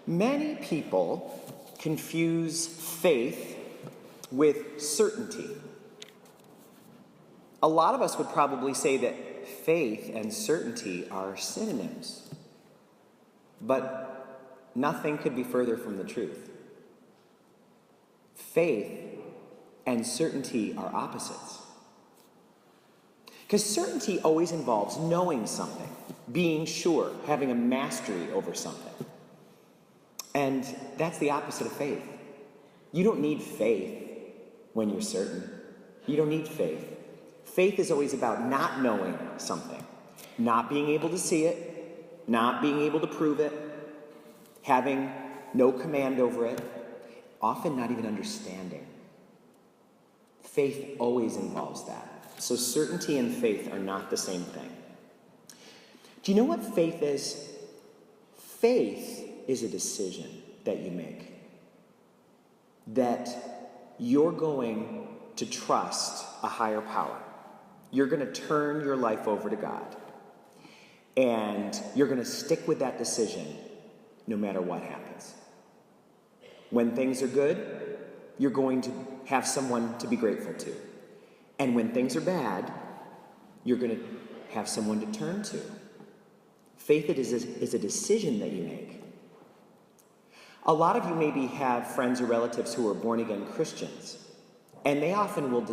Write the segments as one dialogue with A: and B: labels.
A: Many people confuse faith with certainty. A lot of us would probably say that faith and certainty are synonyms, but nothing could be further from the truth. Faith and certainty are opposites. Because certainty always involves knowing something, being sure, having a mastery over something. And that's the opposite of faith. You don't need faith when you're certain. You don't need faith. Faith is always about not knowing something, not being able to see it, not being able to prove it, having no command over it, often not even understanding. Faith always involves that. So certainty and faith are not the same thing. Do you know what faith is? Faith is a decision that you make. That you're going to trust a higher power. You're going to turn your life over to God. And you're going to stick with that decision no matter what happens. When things are good, you're going to have someone to be grateful to. And when things are bad, you're going to have someone to turn to. Faith is a decision that you make. A lot of you maybe have friends or relatives who are born-again Christians, and they often will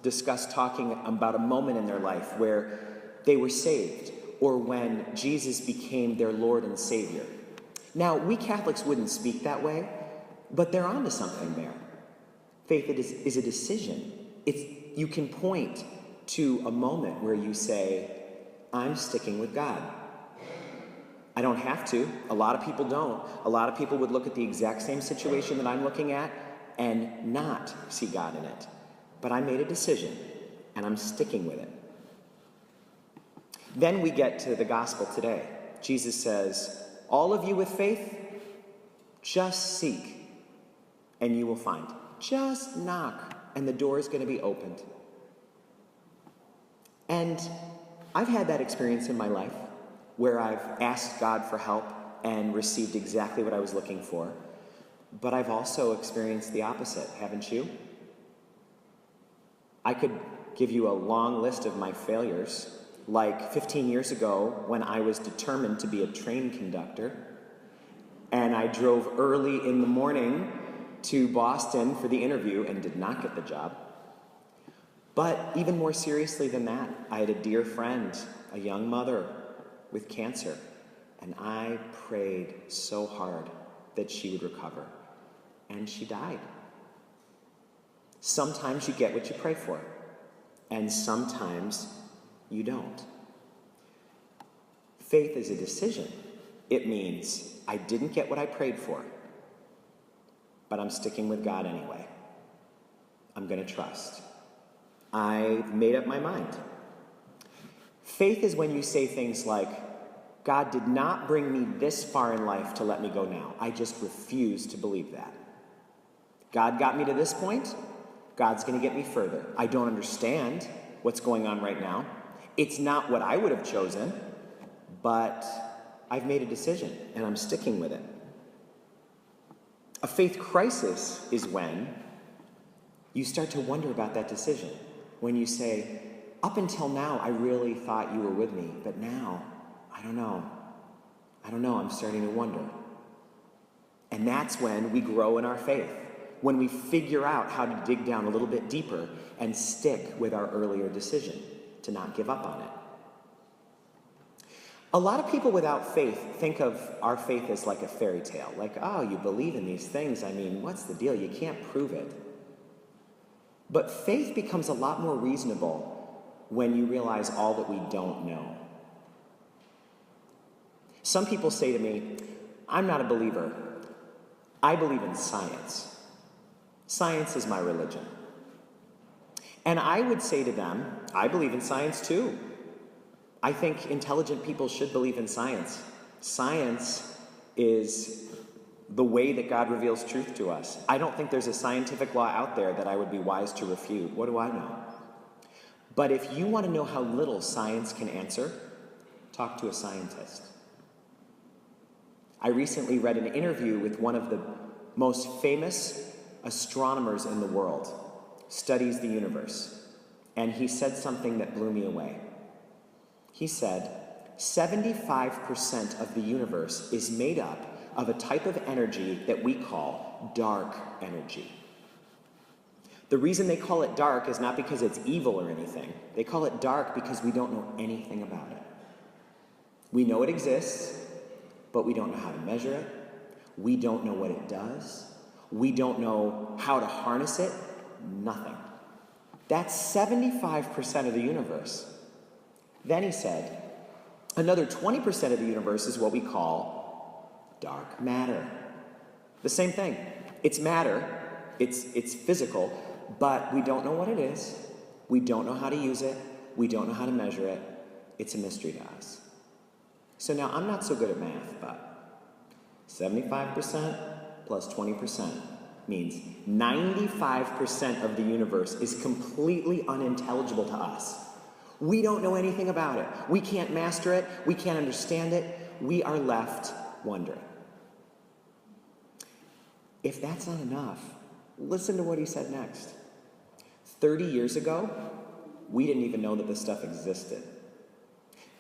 A: discuss talking about a moment in their life where they were saved, or when Jesus became their Lord and Savior. Now, we Catholics wouldn't speak that way, but they're onto something there. Faith is a decision. You can point to a moment where you say, I'm sticking with God. I don't have to. A lot of people don't. A lot of people would look at the exact same situation that I'm looking at and not see God in it. But I made a decision, and I'm sticking with it. Then we get to the gospel today. Jesus says, all of you with faith, just seek, and you will find. Just knock, and the door is going to be opened. And I've had that experience in my life where I've asked God for help and received exactly what I was looking for. But I've also experienced the opposite, haven't you? I could give you a long list of my failures, like 15 years ago when I was determined to be a train conductor, and I drove early in the morning to Boston for the interview and did not get the job. But even more seriously than that, I had a dear friend, a young mother with cancer, and I prayed so hard that she would recover, and she died. Sometimes you get what you pray for, and sometimes you don't. Faith is a decision. It means I didn't get what I prayed for, but I'm sticking with God anyway. I'm going to trust. I've made up my mind. Faith is when you say things like, God did not bring me this far in life to let me go now. I just refuse to believe that. God got me to this point. God's going to get me further. I don't understand what's going on right now. It's not what I would have chosen, but I've made a decision, and I'm sticking with it. A faith crisis is when you start to wonder about that decision. When you say, up until now, I really thought you were with me, but now, I don't know, I'm starting to wonder. And that's when we grow in our faith, when we figure out how to dig down a little bit deeper and stick with our earlier decision to not give up on it. A lot of people without faith think of our faith as like a fairy tale, like, oh, you believe in these things, I mean, what's the deal? You can't prove it. But faith becomes a lot more reasonable when you realize all that we don't know. Some people say to me, I'm not a believer. I believe in science. Science is my religion. And I would say to them, I believe in science too. I think intelligent people should believe in science. Science is the way that God reveals truth to us. I don't think there's a scientific law out there that I would be wise to refute. What do I know? But if you want to know how little science can answer, talk to a scientist. I recently read an interview with one of the most famous astronomers in the world, studies the universe, and he said something that blew me away. He said, 75% of the universe is made up of a type of energy that we call dark energy. The reason they call it dark is not because it's evil or anything. They call it dark because we don't know anything about it. We know it exists, but we don't know how to measure it. We don't know what it does. We don't know how to harness it. Nothing. That's 75% of the universe. Then he said, another 20% of the universe is what we call dark matter. The same thing. It's matter, it's physical, but we don't know what it is. We don't know how to use it. We don't know how to measure it. It's a mystery to us. So now I'm not so good at math, but 75% plus 20% means 95% of the universe is completely unintelligible to us. We don't know anything about it. We can't master it. We can't understand it. We are left wondering. If that's not enough, listen to what he said next. 30 years ago, we didn't even know that this stuff existed.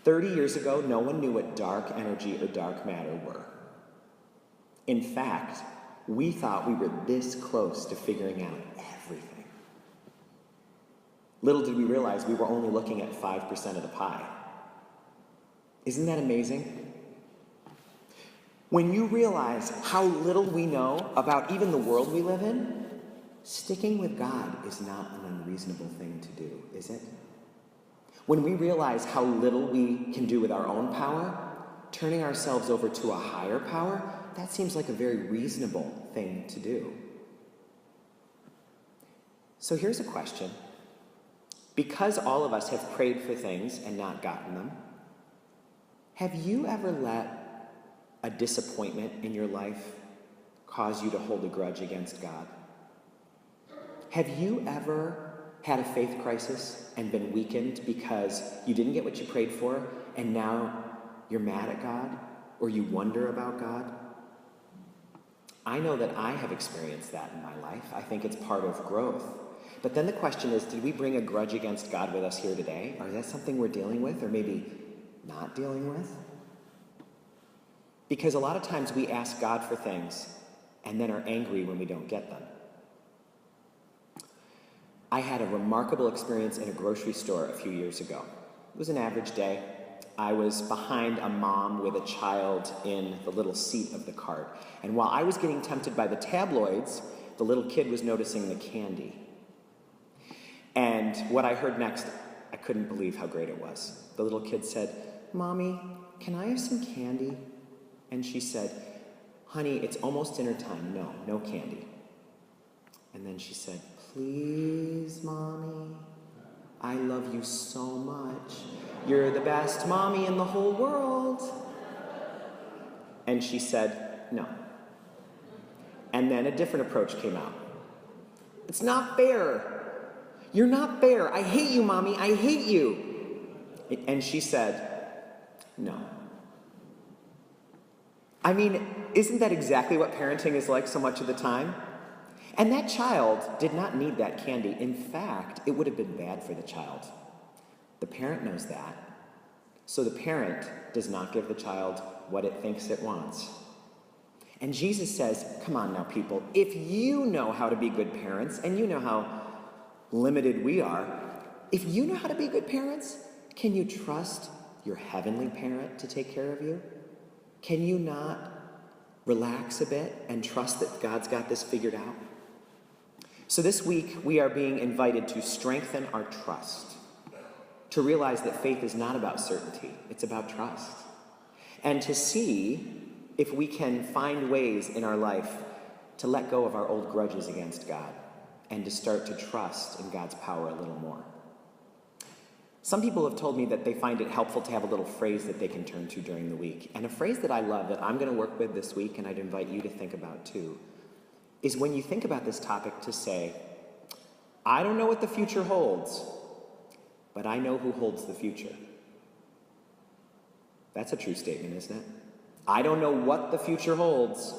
A: 30 years ago, no one knew what dark energy or dark matter were. In fact, we thought we were this close to figuring out everything. Little did we realize we were only looking at 5% of the pie. Isn't that amazing? When you realize how little we know about even the world we live in, sticking with God is not an unreasonable thing to do, is it? When we realize how little we can do with our own power, turning ourselves over to a higher power, that seems like a very reasonable thing to do. So here's a question. Because all of us have prayed for things and not gotten them, have you ever let a disappointment in your life cause you to hold a grudge against God? Have you ever had a faith crisis and been weakened because you didn't get what you prayed for and now you're mad at God or you wonder about God? I know that I have experienced that in my life. I think it's part of growth. But then the question is, did we bring a grudge against God with us here today? Or is that something we're dealing with or maybe not dealing with? Because a lot of times we ask God for things and then are angry when we don't get them. I had a remarkable experience in a grocery store a few years ago. It was an average day. I was behind a mom with a child in the little seat of the cart. And while I was getting tempted by the tabloids, the little kid was noticing the candy. And what I heard next, I couldn't believe how great it was. The little kid said, "Mommy, can I have some candy?" And she said, "Honey, it's almost dinner time. No candy." And then she said, "Please, Mommy, I love you so much. You're the best mommy in the whole world." And she said, "No." And then a different approach came out. "It's not fair. You're not fair. I hate you, Mommy. I hate you." And she said, "No." I mean, isn't that exactly what parenting is like so much of the time? And that child did not need that candy. In fact, it would have been bad for the child. The parent knows that. So the parent does not give the child what it thinks it wants. And Jesus says, come on now, people, if you know how to be good parents, and you know how limited we are, if you know how to be good parents, can you trust your heavenly parent to take care of you? Can you not relax a bit and trust that God's got this figured out? So this week, we are being invited to strengthen our trust, to realize that faith is not about certainty, it's about trust, and to see if we can find ways in our life to let go of our old grudges against God and to start to trust in God's power a little more. Some people have told me that they find it helpful to have a little phrase that they can turn to during the week. And a phrase that I love that I'm going to work with this week, and I'd invite you to think about too, is when you think about this topic to say, I don't know what the future holds, but I know who holds the future. That's a true statement, isn't it? I don't know what the future holds,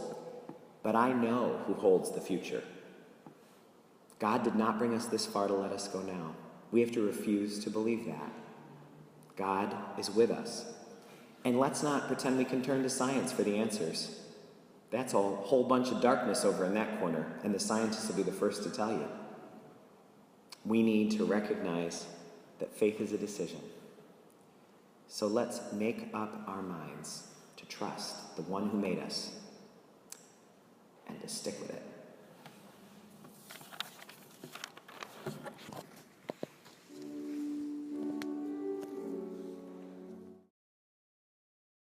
A: but I know who holds the future. God did not bring us this far to let us go now. We have to refuse to believe that. God is with us. And let's not pretend we can turn to science for the answers. That's a whole bunch of darkness over in that corner, and the scientists will be the first to tell you. We need to recognize that faith is a decision. So let's make up our minds to trust the one who made us and to stick with it.